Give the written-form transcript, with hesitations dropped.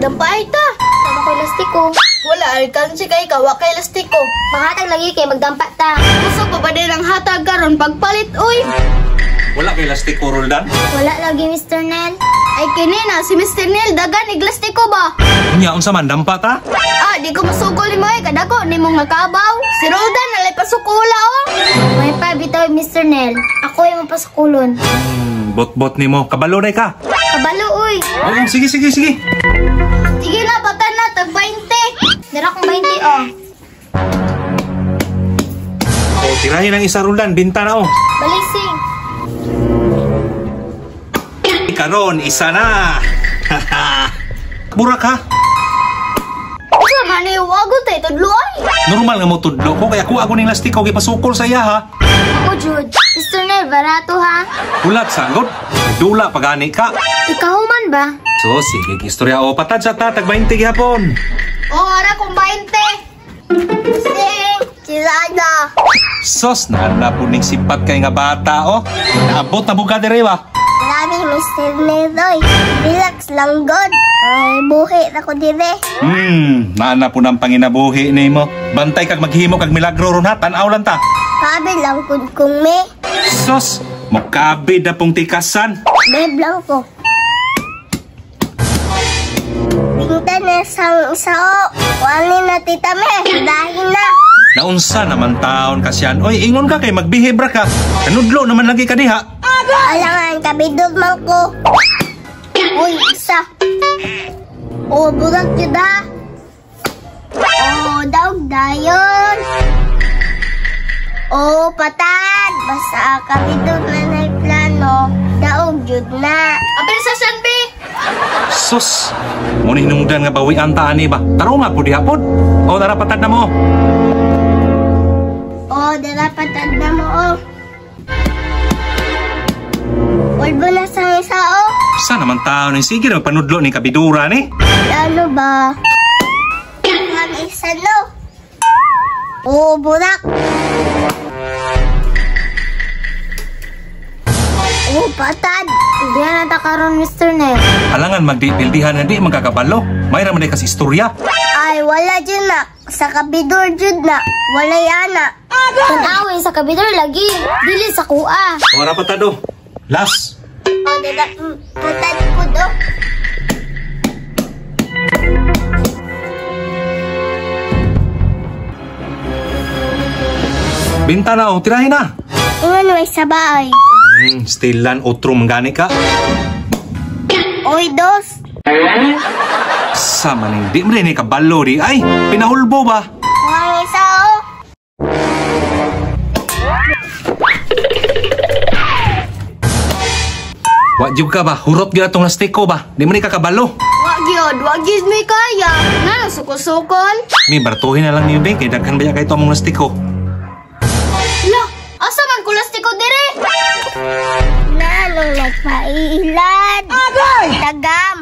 magdampay ta. Tama ko elastiko. Wala alkansi kay kawa kay lastiko. Manghatag lagi kay magdampa ta. Gusto ko ba din ang hatag karon pagpalit uy? Wala kay lastiko, Roldan. Wala lagi, Mr. Nel. Ay kini na si Mr. Neil dagan iglastiko ba? Unya, unsa man dampa ta? Di ko masukol ni mo kadako ni mo nga kabaw. Si Roldan nalay pasukula oh. May pa bitaw, Mr. Nel. Ako yung mapasukulon. Bot-bot nimo. Kabalo na ka. Kabalo, uy. Oh, sige. Sige na, batan na, tag 20. Dara kong 20, oh. Oh, tirahin ang isa, Roldan. Binta na, oh. Balising. Karon, isa na. Burak, ha? Sa mani wago tay tudlo ay. Normal nga mo tudlo ko. Kaya kuha ko ng lastiko. Kaya pasukol sa iya, ha? Ako, Jude. Mr. Nel, barato, ha? Ulat, sagod. Dula, pagani ka. Ikaw man ba? So, sige, istorya. O, patad sa tatag 20 gihapon. Ara kung 20. Sing, sirada. Sos, nahanap po ning sipat kay nga bata, oh. Naabot na buka dire ba? Maraming Mr. Nel, oy. Relax lang, God. Ay, buhi na ko dire. Naana po ng panginabuhi ni mo. Bantay kag maghimo kag milagro ron ha, tanaw lang ta. Kabe lang kung me. Sos, mukabid na pong tikasan. Beb lang ko. Binta na sang sao. Wali na tita me. Dahil na. Naunsa naman taon kasyan. Oy, ingon ka kay magbihebra ka. Kanudlo naman lagi ka diha. Alangan, kabidog man ko. Uy, isa. Oh, burak yun ha. Oh, daog dayon. Oh, patad. Basta kabidog na nagplano. Daog yun na. Apil sa sanbi. Sus, muna hinungdan nga bawi ang taan ba? Taro nga po diha po. O, tara patad na mo. Oh, dara patad na mo, oh. Walbo na sa isa, oh. Sa naman taon ni sige na panudlo ni kabidura ni. Ano ba? Ang isa, no? Oh, burak. Oh, patad. Hindi na natakaroon, Mr. Nel. Alangan magdipildihan na di magkakabalo. Mayra man kas istorya. Ay, wala dyan na. Sa kabidor dyan na. Wala yana. Tanawin sa kabidor lagi. Dili sa kuha. Ora patado. Las. Oh, dada. Patad po do. Binta na o, tirahin na. Ingon may sabay. Stilan otro manggani ka. Oy, dos. Sa maning di mo rin kabalo di. Ay, pinahulbo ba? Ang isa, oh. Wa jud ka ba? Hurot gyud atong lastiko ba? Di mo ni kakabalo. Wag yun may kaya. Nga sukol-sukol. Mi bartuhin na lang niyo din kay daghan baya kay to among lastiko. La, asa man ko lastiko dire? Nanong nagpailan. Agay! Tagam.